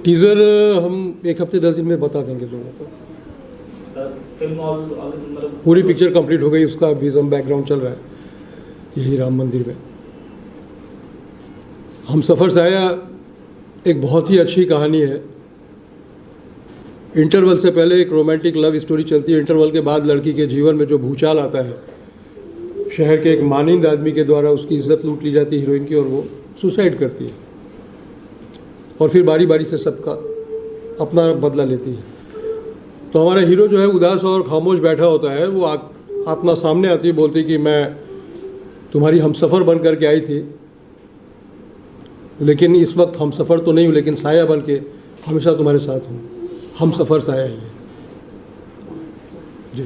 Teaser हम 1 हफ्ते 10 दिन में बता देंगे लोगों को। फिल्म और मतलब पूरी पिक्चर कंप्लीट हो गई, उसका अभी हम बैकग्राउंड चल रहा है यही राम मंदिर में। हम सफ़र साया एक बहुत ही अच्छी कहानी है। इंटरवल से पहले एक रोमांटिक लव स्टोरी चलती है, इंटरवल के बाद लड़की के जीवन में जो भूचाल आता है, शहर के एक मानिंद आदमी के द्वारा उसकी इज्जत लूट ली जाती है हीरोइन की, और वो सुसाइड करती है और फिर बारी बारी से सबका अपना बदला लेती है। तो हमारा हीरो जो है उदास और खामोश बैठा होता है, वो आत्मा सामने आती है, बोलती कि मैं तुम्हारी हमसफ़र बन करके आई थी, लेकिन इस वक्त हमसफ़र तो नहीं हूँ, लेकिन साया बन के हमेशा तुम्हारे साथ हूँ। हमसफ़र साया ही है जी।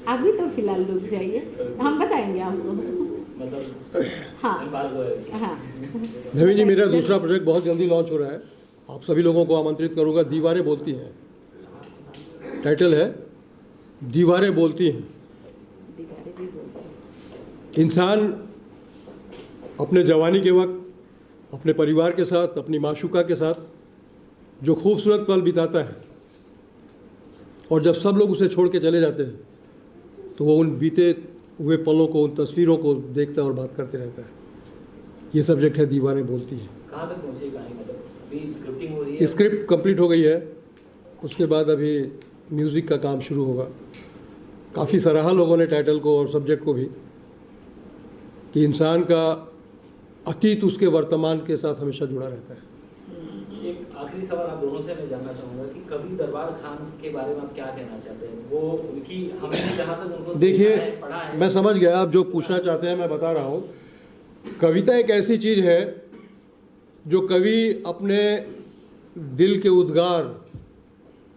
अभी तो फिलहाल रुक जाइए, हम बताएंगे आपको। मतलब हाँ बात वो है हाँ नवीन जी, मेरा दूसरा प्रोजेक्ट बहुत जल्दी लॉन्च हो रहा है, आप सभी लोगों को आमंत्रित करूँगा। दीवारें बोलती हैं, टाइटल है दीवारें बोलती हैं। दीवारें भी बोलते हैं। इंसान अपने जवानी के वक्त अपने परिवार के साथ, अपनी माशूका के साथ जो खूबसूरत पल बिताता है, और जब सब लोग उसे छोड़ के चले जाते हैं, तो वो उन बीते हुए पलों को, उन तस्वीरों को देखता है और बात करते रहता है। ये सब्जेक्ट है दीवारें बोलती हैं। कहाँ तक पहुँची कहानी? मतलब अभी स्क्रिप्टिंग हो रही है? स्क्रिप्ट कंप्लीट हो गई है, उसके बाद अभी म्यूज़िक का काम शुरू होगा। काफ़ी सराहा लोगों ने टाइटल को और सब्जेक्ट को भी, कि इंसान का अतीत उसके वर्तमान के साथ हमेशा जुड़ा रहता है। एक आखिरी सवाल आप दोनों से मैं जानना चाहूँगा कि कवि दरबार खान के बारे में आप क्या कहना चाहते हैं? वो उनकी, हमने जहाँ तक उनको देखिए, देखा है, पढ़ा है। मैं समझ गया आप जो पूछना चाहते हैं, मैं बता रहा हूँ। कविता एक ऐसी चीज़ है जो कवि अपने दिल के उद्गार,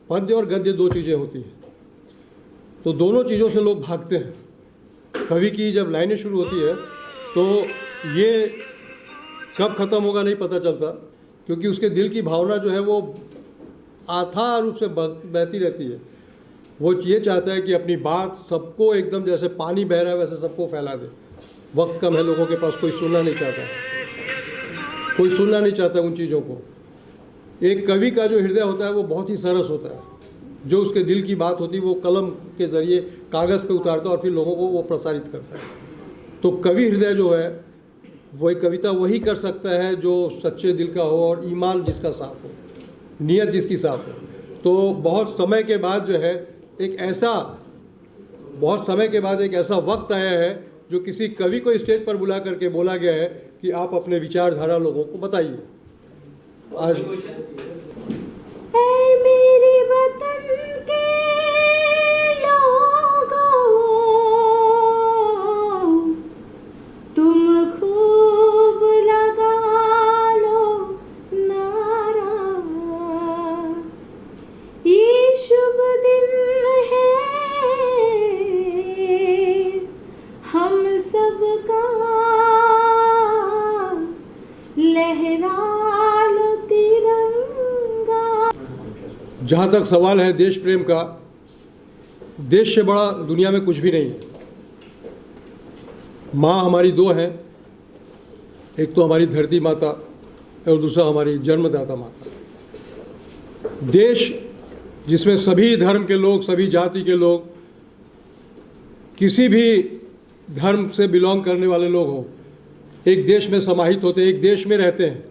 पद्य और गद्य दो चीज़ें होती हैं, तो दोनों चीज़ों से लोग भागते हैं। कवि की जब लाइनें शुरू होती है तो ये कब ख़त्म होगा नहीं पता चलता, क्योंकि उसके दिल की भावना जो है वो अथाह रूप से बहती रहती है। वो ये चाहता है कि अपनी बात सबको एकदम जैसे पानी बह रहा है वैसे सबको फैला दे। वक्त कम है लोगों के पास, कोई सुनना नहीं चाहता, कोई सुनना नहीं चाहता उन चीज़ों को। एक कवि का जो हृदय होता है वो बहुत ही सरस होता है, जो उसके दिल की बात होती है वो कलम के ज़रिए कागज़ पे उतारता है और फिर लोगों को वो प्रसारित करता है। तो कवि हृदय जो है वो एक कविता वही कर सकता है जो सच्चे दिल का हो और ईमान जिसका साफ हो, नीयत जिसकी साफ हो। तो बहुत समय के बाद जो है एक ऐसा वक्त आया है जो किसी कवि को स्टेज पर बुला करके बोला गया है कि आप अपने विचारधारा लोगों को बताइए। आज ऐ मेरे वतन के लोगों, तुम खूब लगा लो नारा, ये शुभ दिन है हम सबका, लहरा लो तिरंगा। जहाँ तक सवाल है देश प्रेम का, देश से बड़ा दुनिया में कुछ भी नहीं है। माँ हमारी दो हैं, एक तो हमारी धरती माता और दूसरा हमारी जन्मदाता माता। देश जिसमें सभी धर्म के लोग, सभी जाति के लोग, किसी भी धर्म से बिलोंग करने वाले लोग हों, एक देश में समाहित होते हैं, एक देश में रहते हैं।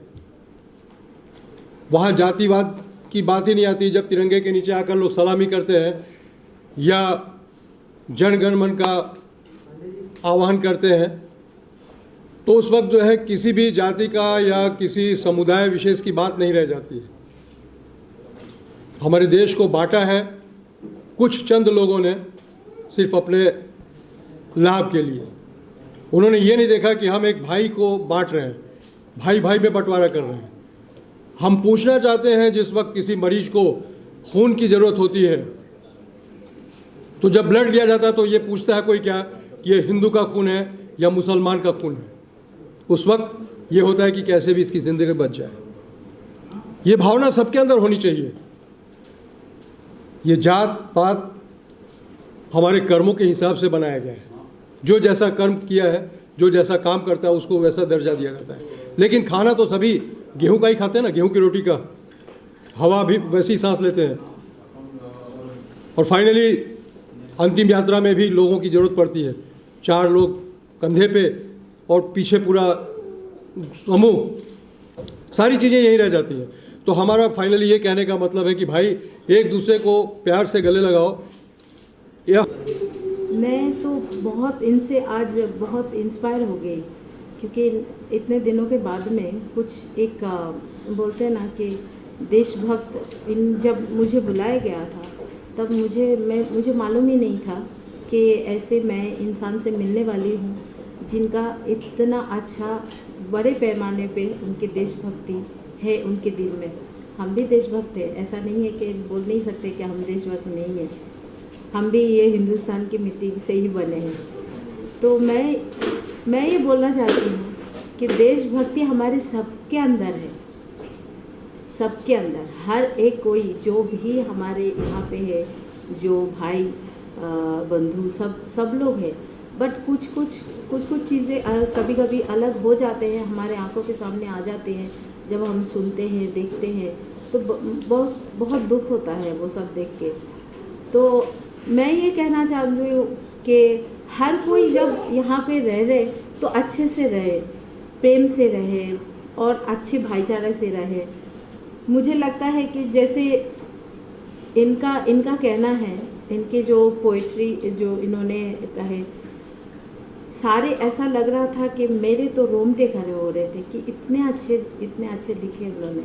वहाँ जातिवाद की बात ही नहीं आती। जब तिरंगे के नीचे आकर लोग सलामी करते हैं या जन गण मन का आह्वान करते हैं, तो उस वक्त जो है किसी भी जाति का या किसी समुदाय विशेष की बात नहीं रह जाती है। हमारे देश को बांटा है कुछ चंद लोगों ने सिर्फ अपने लाभ के लिए। उन्होंने ये नहीं देखा कि हम एक भाई को बांट रहे हैं, भाई भाई में बंटवारा कर रहे हैं। हम पूछना चाहते हैं, जिस वक्त किसी मरीज को खून की ज़रूरत होती है, तो जब ब्लड लिया जाता है तो ये पूछता है कोई क्या कि ये हिंदू का खून है या मुसलमान का खून है। उस वक्त ये होता है कि कैसे भी इसकी ज़िंदगी बच जाए। ये भावना सबके अंदर होनी चाहिए। ये जात पात हमारे कर्मों के हिसाब से बनाया गया है। जो जैसा कर्म किया है, जो जैसा काम करता है, उसको वैसा दर्जा दिया जाता है। लेकिन खाना तो सभी गेहूं का ही खाते हैं ना, गेहूं की रोटी का, हवा भी वैसी सांस लेते हैं। और फाइनली अंतिम यात्रा में भी लोगों की ज़रूरत पड़ती है, 4 लोग कंधे पे और पीछे पूरा समूह, सारी चीज़ें यहीं रह जाती हैं। तो हमारा फाइनली ये कहने का मतलब है कि भाई एक दूसरे को प्यार से गले लगाओ। या मैं तो बहुत इनसे आज बहुत इंस्पायर हो गई, क्योंकि इतने दिनों के बाद में कुछ एक बोलते हैं ना कि देशभक्त, इन जब मुझे बुलाया गया था तब मुझे मालूम ही नहीं था कि ऐसे मैं इंसान से मिलने वाली हूँ जिनका इतना अच्छा बड़े पैमाने पे उनकी देशभक्ति है उनके दिल में। हम भी देशभक्त हैं, ऐसा नहीं है कि बोल नहीं सकते कि हम देशभक्त नहीं हैं, हम भी ये हिंदुस्तान की मिट्टी से ही बने हैं। तो मैं ये बोलना चाहती हूँ कि देशभक्ति हमारे सबके अंदर है, सबके अंदर, हर एक कोई जो भी हमारे यहाँ पे है, जो भाई बंधु सब लोग हैं। बट कुछ चीज़ें कभी कभी अलग हो जाते हैं, हमारे आंखों के सामने आ जाते हैं, जब हम सुनते हैं देखते हैं तो बहुत दुख होता है वो सब देख के। तो मैं ये कहना चाहती हूँ कि हर कोई जब यहाँ पे रहे तो अच्छे से रहे, प्रेम से रहे और अच्छे भाईचारे से रहे। मुझे लगता है कि जैसे इनका कहना है, इनके जो पोइट्री जो इन्होंने कहे सारे, ऐसा लग रहा था कि मेरे तो रोंगटे खड़े हो रहे थे कि इतने अच्छे लिखे उन्होंने,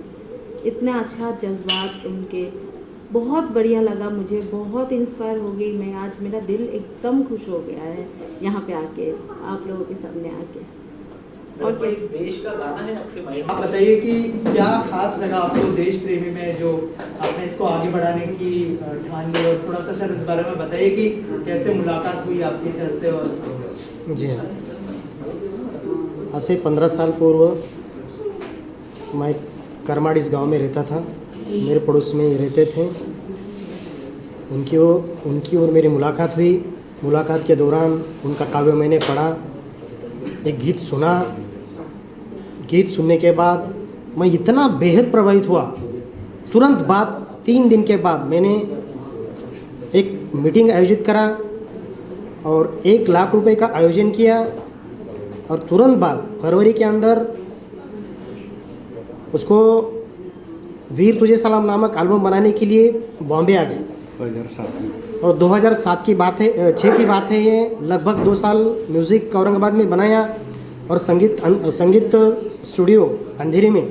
इतना अच्छा जज्बात उनके, बहुत बढ़िया लगा मुझे, बहुत इंस्पायर हो गई मैं। आज मेरा दिल एकदम खुश हो गया है यहाँ पे आके, आप लोगों के सामने आके। और कोई देश का गाना है आपके माइंड में? आप बताइए कि क्या खास लगा आपको देश प्रेमी में जो आपने इसको आगे बढ़ाने की ठान ली, और थोड़ा सा सर इस बारे में बताइए कि कैसे मुलाकात हुई आपकी सर से। और जी हाँ, आज से 15 साल पूर्व मैं करमाड़ इस गांव में रहता था, मेरे पड़ोस में रहते थे। उनकी और मेरी मुलाकात हुई। मुलाकात के दौरान उनका काव्य मैंने पढ़ा, एक गीत सुना। गीत सुनने के बाद मैं इतना बेहद प्रभावित हुआ। तुरंत बाद 3 दिन के बाद मैंने एक मीटिंग आयोजित करा और 1 लाख रुपए का आयोजन किया, और तुरंत बाद फरवरी के अंदर उसको वीर तुझे सलाम नामक एल्बम बनाने के लिए बॉम्बे आ गए। 2007 और 2007 की बात है, 6 की बात है ये। लगभग 2 साल म्यूज़िक औरंगाबाद में बनाया और संगीत स्टूडियो अंधेरी में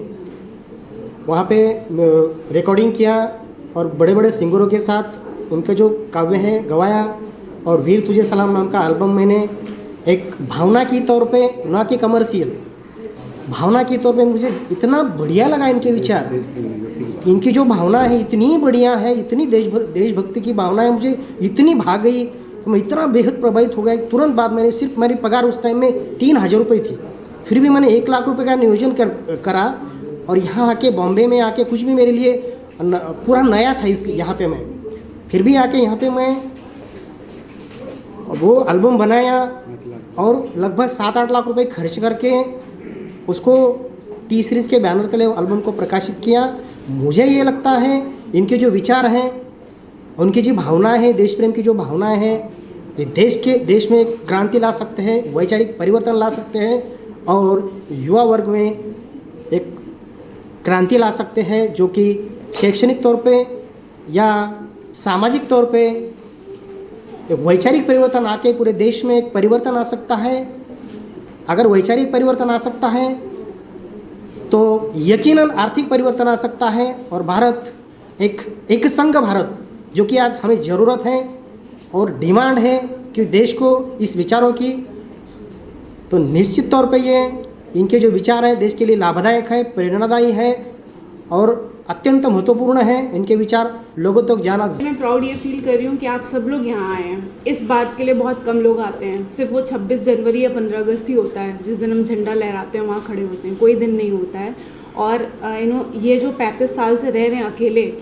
वहाँ पे रिकॉर्डिंग किया और बड़े बड़े सिंगरों के साथ उनके जो काव्य हैं गवाया। और वीर तुझे सलाम नाम का एल्बम मैंने एक भावना की तौर पे, ना कि कमर्शियल, भावना के तौर पे मुझे इतना बढ़िया लगा इनके विचार। इनकी जो भावना है इतनी बढ़िया है, इतनी देशभक्ति की भावना है, मुझे इतनी भाग गई तो मैं इतना बेहद प्रभावित हो गया। तुरंत बाद मैंने, सिर्फ मेरी पगार उस टाइम में 3000 रुपये थी, फिर भी मैंने 1 लाख रुपए का नियोजन करा। और यहाँ आके बॉम्बे में आके कुछ भी मेरे लिए पूरा नया था इस यहाँ पे मैं, फिर भी आके यहाँ पे मैं वो एल्बम बनाया और लगभग 7-8 लाख रुपए खर्च करके उसको टी सीरीज़ के बैनर तले एल्बम को प्रकाशित किया। मुझे ये लगता है इनके जो विचार हैं, उनकी जो भावनाएं हैं, देश प्रेम की जो भावनाएं हैं, ये देश में क्रांति ला सकते हैं, वैचारिक परिवर्तन ला सकते हैं और युवा वर्ग में एक क्रांति ला सकते हैं, जो कि शैक्षणिक तौर पे या सामाजिक तौर पे एक वैचारिक परिवर्तन आके पूरे देश में एक परिवर्तन आ सकता है। अगर वैचारिक परिवर्तन आ सकता है तो यकीनन आर्थिक परिवर्तन आ सकता है और भारत एक संघ भारत, जो कि आज हमें ज़रूरत है और डिमांड है कि देश को इस विचारों की, तो निश्चित तौर पे ये इनके जो विचार हैं देश के लिए लाभदायक है, प्रेरणादायी है और अत्यंत महत्वपूर्ण है। इनके विचार लोगों तक जाना। मैं प्राउड ये फील कर रही हूँ कि आप सब लोग यहाँ आए हैं। इस बात के लिए बहुत कम लोग आते हैं, सिर्फ वो 26 जनवरी या 15 अगस्त ही होता है जिस दिन हम झंडा लहराते हैं, वहाँ खड़े होते हैं, कोई दिन नहीं होता है। और ये जो 35 साल से रह रहे हैं अकेले,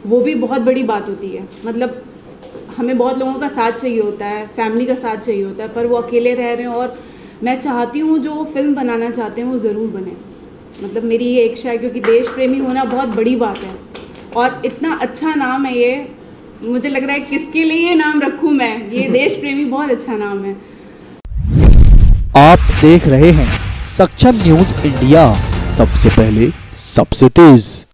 वो भी बहुत बड़ी बात होती है। मतलब हमें बहुत लोगों का साथ चाहिए होता है, फैमिली का साथ चाहिए होता है, पर वो अकेले रह रहे हैं। और मैं चाहती हूँ जो फिल्म बनाना चाहते हैं वो ज़रूर बने, मतलब मेरी ये इच्छा है, क्योंकि देश प्रेमी होना बहुत बड़ी बात है और इतना अच्छा नाम है ये। मुझे लग रहा है किसके लिए ये नाम रखूं मैं, ये देश प्रेमी बहुत अच्छा नाम है। आप देख रहे हैं सक्षम न्यूज इंडिया, सबसे पहले सबसे तेज।